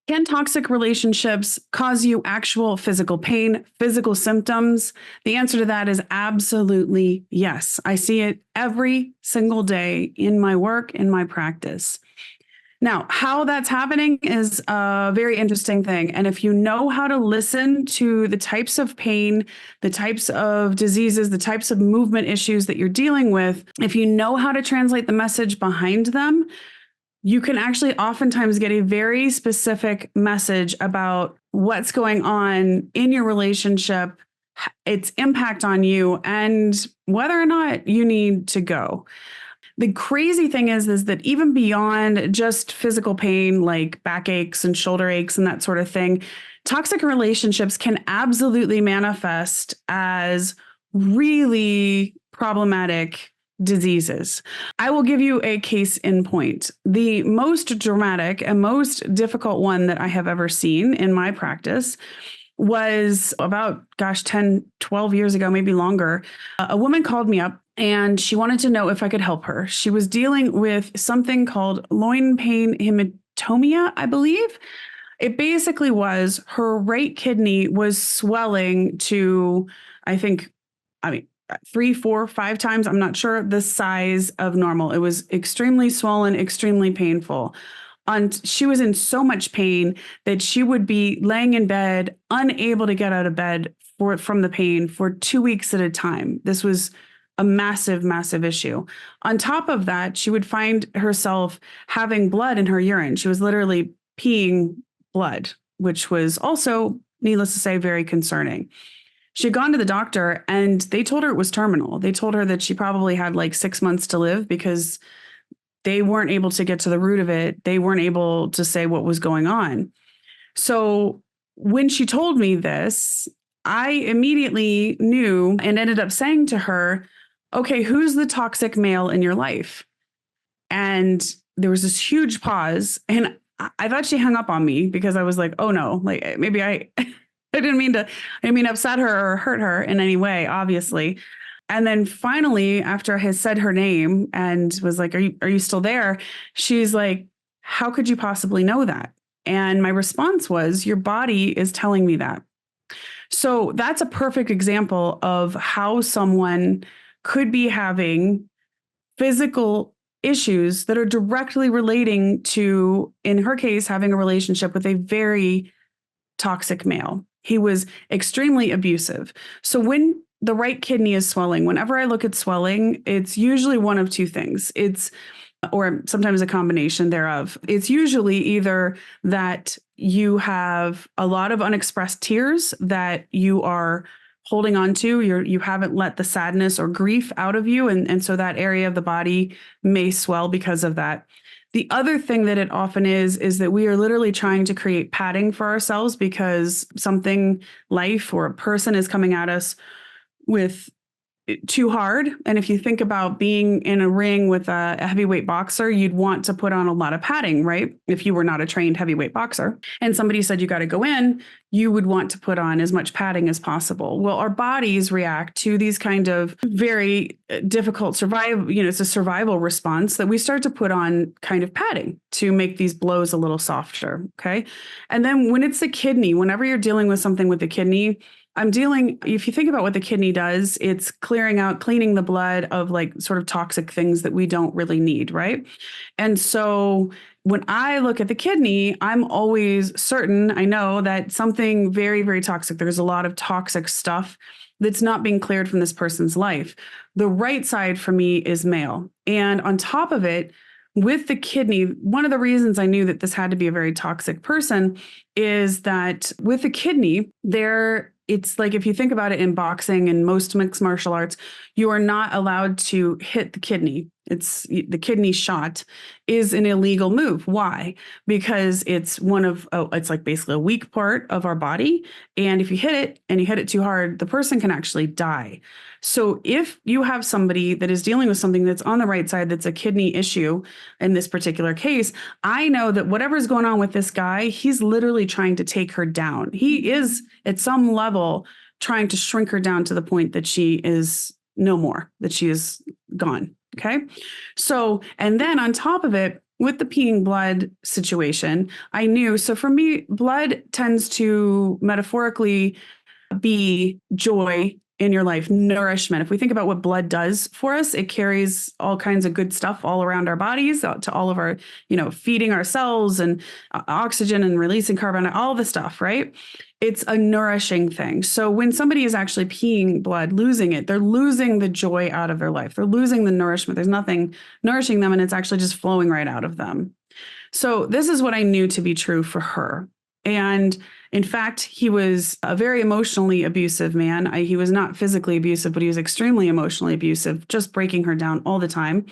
Can toxic relationships cause you actual physical pain, physical symptoms? The answer to that is absolutely yes. I see it every single day in my work, in my practice. Now, how that's happening is a very interesting thing. And if you know how to listen to the types of pain, the types of diseases, the types of movement issues that you're dealing with, if you know how to translate the message behind them, you can actually oftentimes get a very specific message about what's going on in your relationship, its impact on you, and whether or not you need to go. The crazy thing is that even beyond just physical pain, like backaches and shoulder aches and that sort of thing, toxic relationships can absolutely manifest as really problematic diseases. I will give you a case in point. The most dramatic and most difficult one that I have ever seen in my practice was about, 10, 12 years ago, maybe longer. A woman called me up and she wanted to know if I could help her. She was dealing with something called loin pain hematomia, I believe. It basically was her right kidney was swelling to, I think, 3, 4, 5 times, I'm not sure, the size of normal. It was extremely swollen, extremely painful. And she was in so much pain that she would be laying in bed, unable to get out of bed from the pain for 2 weeks at a time. This was a massive, massive issue. On top of that, she would find herself having blood in her urine. She was literally peeing blood, which was also, needless to say, very concerning. She had gone to the doctor and they told her it was terminal. They told her that she probably had like 6 months to live because they weren't able to get to the root of it. They weren't able to say what was going on. So when she told me this, I immediately knew and ended up saying to her, okay, who's the toxic male in your life? And there was this huge pause. And I thought she hung up on me because I was like, oh no, like maybe I didn't mean to upset her or hurt her in any way, obviously. And then finally, after I had said her name and was like, are you still there? She's like, how could you possibly know that? And my response was, your body is telling me that. So that's a perfect example of how someone could be having physical issues that are directly relating to, in her case, having a relationship with a very toxic male. He was extremely abusive. So when the right kidney is swelling, whenever I look at swelling, it's usually one of two things. Or sometimes a combination thereof. It's usually either that you have a lot of unexpressed tears that you are holding on to, you haven't let the sadness or grief out of you. And so that area of the body may swell because of that. The other thing that it often is that we are literally trying to create padding for ourselves because something, life or a person, is coming at us with too hard. And if you think about being in a ring with a heavyweight boxer, you'd want to put on a lot of padding, right? If you were not a trained heavyweight boxer and somebody said you got to go in, you would want to put on as much padding as possible. Well, our bodies react to these kind of very difficult survival, it's a survival response that we start to put on kind of padding to make these blows a little softer. Okay. And then when it's the kidney, whenever you're dealing with something with the kidney, if you think about what the kidney does, it's cleaning the blood of like sort of toxic things that we don't really need, right? And so when I look at the kidney, I'm always certain, I know that something very, very toxic, there's a lot of toxic stuff that's not being cleared from this person's life. The right side for me is male. And on top of it, with the kidney, one of the reasons I knew that this had to be a very toxic person is that with the kidney, it's like, if you think about it in boxing and most mixed martial arts, you are not allowed to hit the kidney. It's the kidney shot is an illegal move. Why? Because it's it's like basically a weak part of our body. And if you hit it and you hit it too hard, the person can actually die. So if you have somebody that is dealing with something that's on the right side, that's a kidney issue in this particular case, I know that whatever's going on with this guy, he's literally trying to take her down. He is at some level trying to shrink her down to the point that she is no more, that she is gone. Okay. So, and then on top of it, with the peeing blood situation, I knew. So for me, blood tends to metaphorically be joy in your life, nourishment. If we think about what blood does for us, it carries all kinds of good stuff all around our bodies to all of our, feeding our cells and oxygen and releasing carbon, all the stuff, right? It's a nourishing thing. So when somebody is actually peeing blood, losing it, they're losing the joy out of their life. They're losing the nourishment. There's nothing nourishing them, and it's actually just flowing right out of them. So this is what I knew to be true for her. And in fact, he was a very emotionally abusive man. He was not physically abusive, but he was extremely emotionally abusive, just breaking her down all the time.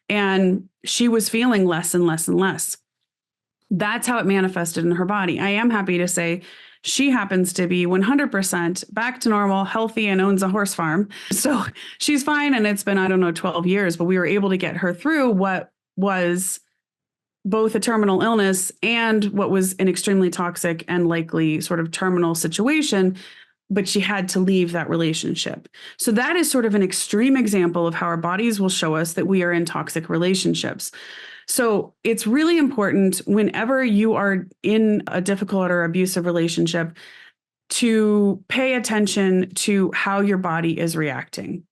And she was feeling less and less and less. That's how it manifested in her body. I am happy to say she happens to be 100% back to normal, healthy, and owns a horse farm. So she's fine. And it's been, 12 years, but we were able to get her through what was both a terminal illness and what was an extremely toxic and likely sort of terminal situation, but she had to leave that relationship. So that is sort of an extreme example of how our bodies will show us that we are in toxic relationships. So it's really important whenever you are in a difficult or abusive relationship to pay attention to how your body is reacting.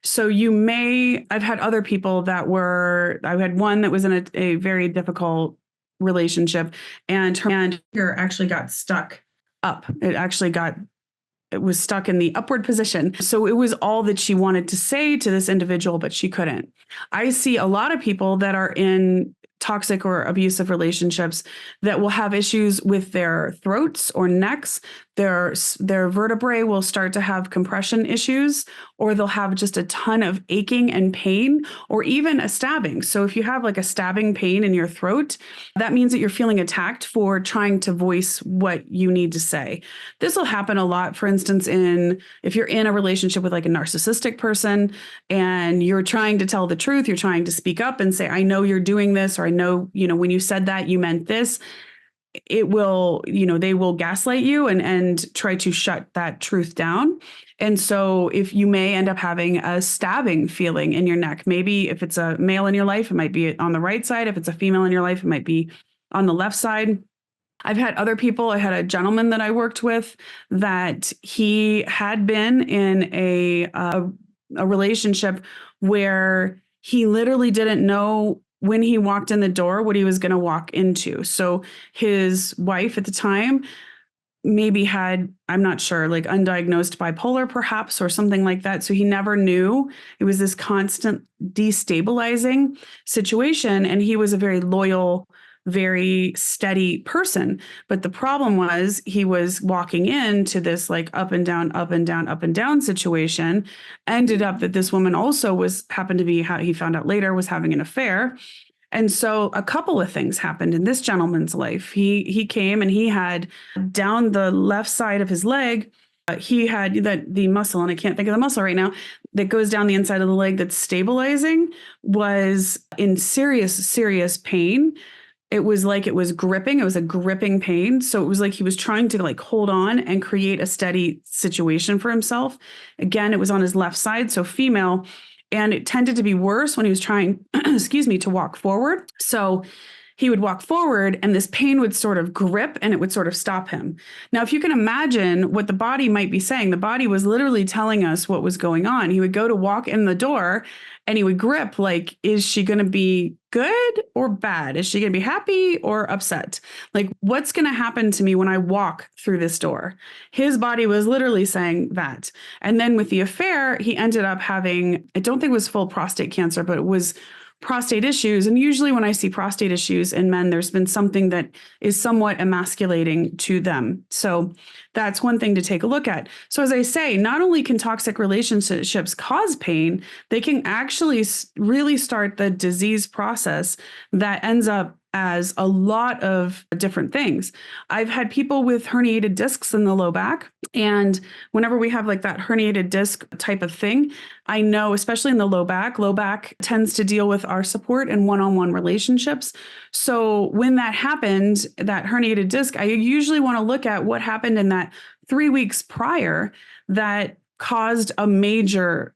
So I've had other people I had one that was in a very difficult relationship, and her hair actually got stuck up. It was stuck in the upward position. So it was all that she wanted to say to this individual, but she couldn't. I see a lot of people that are in toxic or abusive relationships that will have issues with their throats or necks. Their vertebrae will start to have compression issues, or they'll have just a ton of aching and pain, or even a stabbing. So if you have like a stabbing pain in your throat, that means that you're feeling attacked for trying to voice what you need to say. This will happen a lot, for instance, if you're in a relationship with like a narcissistic person and you're trying to tell the truth, you're trying to speak up and say, I know you're doing this, or I know, when you said that, you meant this. It will, they will gaslight you and try to shut that truth down. And so if you may end up having a stabbing feeling in your neck, maybe if it's a male in your life, it might be on the right side. If it's a female in your life, it might be on the left side. I've had other people. I had a gentleman that I worked with that he had been in a relationship where he literally didn't know when he walked in the door what he was going to walk into. So his wife at the time maybe had, I'm not sure, like undiagnosed bipolar perhaps, or something like that. So he never knew. It was this constant destabilizing situation. And he was a very loyal, very steady person. But the problem was he was walking into this like up and down, up and down, up and down situation. Ended up that this woman also happened to be, how he found out later, was having an affair. And so a couple of things happened in this gentleman's life. He came and he had down the left side of his leg, he had the muscle, and I can't think of the muscle right now, that goes down the inside of the leg that's stabilizing, was in serious, serious pain. It was like it was gripping. It was a gripping pain. So it was like he was trying to like hold on and create a steady situation for himself. Again, it was on his left side, so female. And it tended to be worse when he was trying, to walk forward. So he would walk forward and this pain would sort of grip and it would sort of stop him. Now, if you can imagine what the body might be saying, the body was literally telling us what was going on. He would go to walk in the door and he would grip, like, is she going to be good or bad? Is she going to be happy or upset? Like, what's going to happen to me when I walk through this door? His body was literally saying that. And then with the affair, he ended up having, I don't think it was full prostate cancer, but it was prostate issues. And usually when I see prostate issues in men, there's been something that is somewhat emasculating to them. So that's one thing to take a look at. So as I say, not only can toxic relationships cause pain, they can actually really start the disease process that ends up as a lot of different things. I've had people with herniated discs in the low back. And whenever we have like that herniated disc type of thing, I know, especially in the low back tends to deal with our support and one-on-one relationships. So when that happened, that herniated disc, I usually want to look at what happened in that 3 weeks prior that caused a major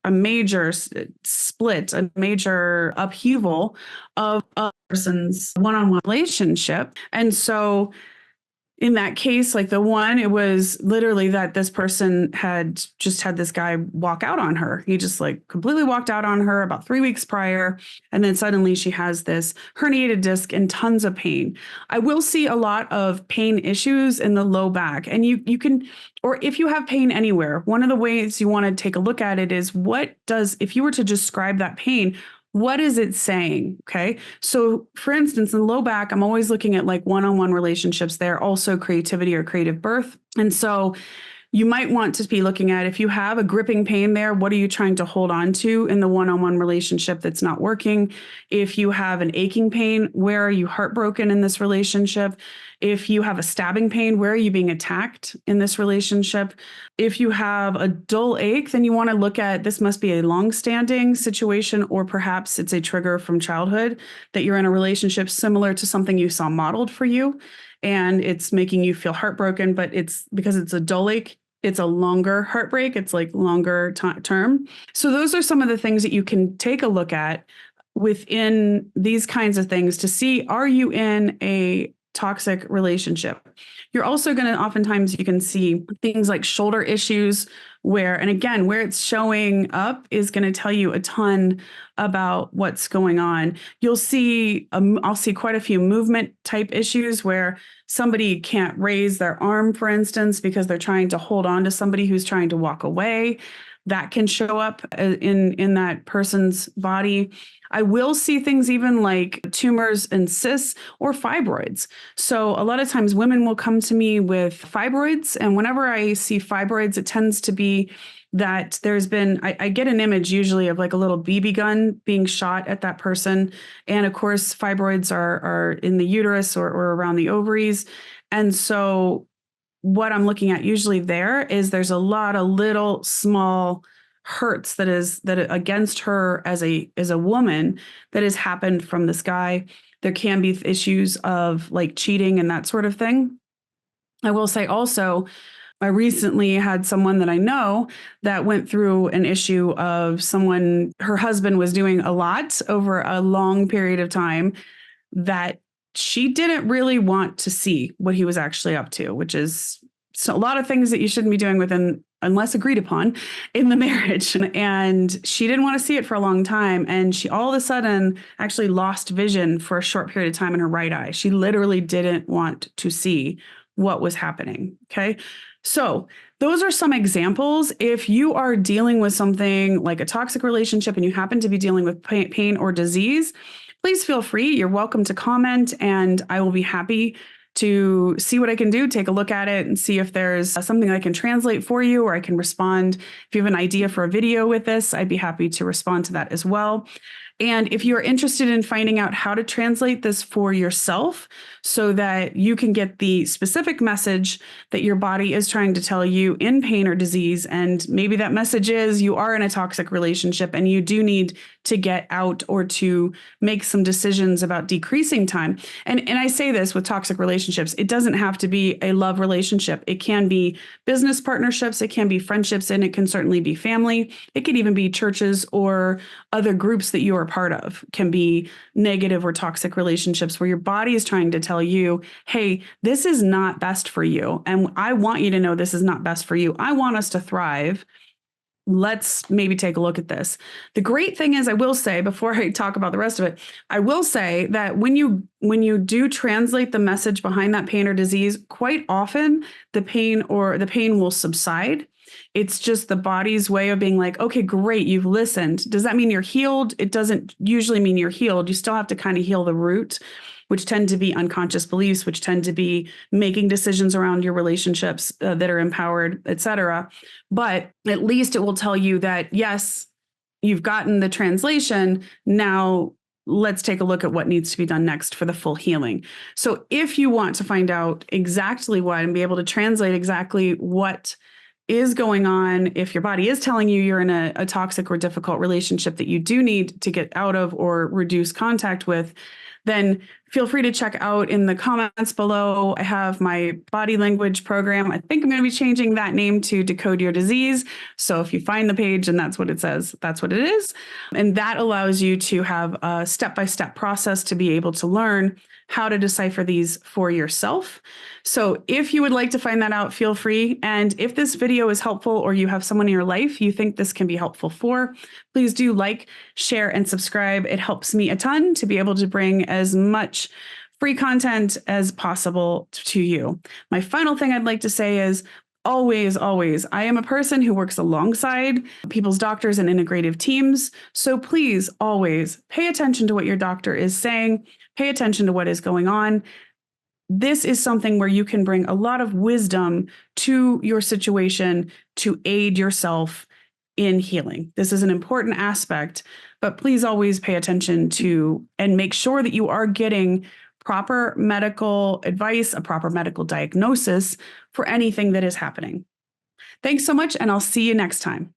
split, a major upheaval of a person's one-on-one relationship. And so in that case, like the one, it was literally that this person had just had this guy walk out on her. He just like completely walked out on her about 3 weeks prior. And then suddenly she has this herniated disc and tons of pain. I will see a lot of pain issues in the low back. And you can, or if you have pain anywhere, one of the ways you want to take a look at it is if you were to describe that pain, what is it saying? Okay. So for instance, in low back, I'm always looking at like one-on-one relationships there, also creativity or creative birth. And so you might want to be looking at, if you have a gripping pain there, what are you trying to hold on to in the one-on-one relationship that's not working? If you have an aching pain, where are you heartbroken in this relationship? If you have a stabbing pain, where are you being attacked in this relationship? If you have a dull ache, then you want to look at, this must be a long-standing situation, or perhaps it's a trigger from childhood that you're in a relationship similar to something you saw modeled for you, and it's making you feel heartbroken, but it's because it's a dull ache, it's a longer heartbreak, it's like longer term. So those are some of the things that you can take a look at within these kinds of things to see, are you in a toxic relationship? You're also going to, oftentimes you can see things like shoulder issues where, and again, where it's showing up is going to tell you a ton about what's going on. You'll see, I'll see quite a few movement type issues where somebody can't raise their arm, for instance, because they're trying to hold on to somebody who's trying to walk away. That can show up in that person's body. I will see things even like tumors and cysts or fibroids. So a lot of times women will come to me with fibroids. And whenever I see fibroids, it tends to be that there's been, I get an image usually of like a little BB gun being shot at that person. And of course, fibroids are in the uterus or around the ovaries. And so what I'm looking at usually there is there's a lot of little small hurts that against her as a woman that has happened from this guy. There can be issues of like cheating and that sort of thing. I will say also, I recently had someone that I know that went through an issue of someone, her husband was doing a lot over a long period of time that she didn't really want to see what he was actually up to, which is a lot of things that you shouldn't be doing unless agreed upon in the marriage. And she didn't want to see it for a long time. And she all of a sudden actually lost vision for a short period of time in her right eye. She literally didn't want to see what was happening. Okay. So those are some examples. If you are dealing with something like a toxic relationship and you happen to be dealing with pain or disease, please feel free. You're welcome to comment, and I will be happy to see what I can do, take a look at it and see if there's something I can translate for you, or I can respond. If you have an idea for a video with this, I'd be happy to respond to that as well. And if you're interested in finding out how to translate this for yourself so that you can get the specific message that your body is trying to tell you in pain or disease, and maybe that message is you are in a toxic relationship and you do need to get out or to make some decisions about decreasing time. And I say this with toxic relationships, it doesn't have to be a love relationship. It can be business partnerships, it can be friendships, and it can certainly be family. It could even be churches or other groups that you are part of. Can be negative or toxic relationships where your body is trying to tell you, hey, this is not best for you. And I want you to know this is not best for you. I want us to thrive. Let's maybe take a look at this. The great thing is, I will say, before I talk about the rest of it, I will say that when you do translate the message behind that pain or disease, quite often the pain will subside. It's just the body's way of being like, okay, great, you've listened. Does that mean you're healed? It doesn't usually mean you're healed. You still have to kind of heal the root, which tend to be unconscious beliefs, which tend to be making decisions around your relationships that are empowered, et cetera. But at least it will tell you that, yes, you've gotten the translation. Now let's take a look at what needs to be done next for the full healing. So if you want to find out exactly what and be able to translate exactly what is going on, if your body is telling you you're in a toxic or difficult relationship that you do need to get out of or reduce contact with, then Feel free to check out in the comments below. I have my body language program. I think I'm going to be changing that name to Decode Your Disease. So if you find the page and that's what it says, that's what it is. And that allows you to have a step-by-step process to be able to learn how to decipher these for yourself. So if you would like to find that out, feel free. And if this video is helpful or you have someone in your life you think this can be helpful for, please do like, share, and subscribe. It helps me a ton to be able to bring as much free content as possible to you. My final thing I'd like to say is always, I am a person who works alongside people's doctors and integrative teams. So please always pay attention to what your doctor is saying, pay attention to what is going on. This is something where you can bring a lot of wisdom to your situation to aid yourself in healing. This is an important aspect, but please always pay attention to and make sure that you are getting proper medical advice, a proper medical diagnosis for anything that is happening. Thanks so much, and I'll see you next time.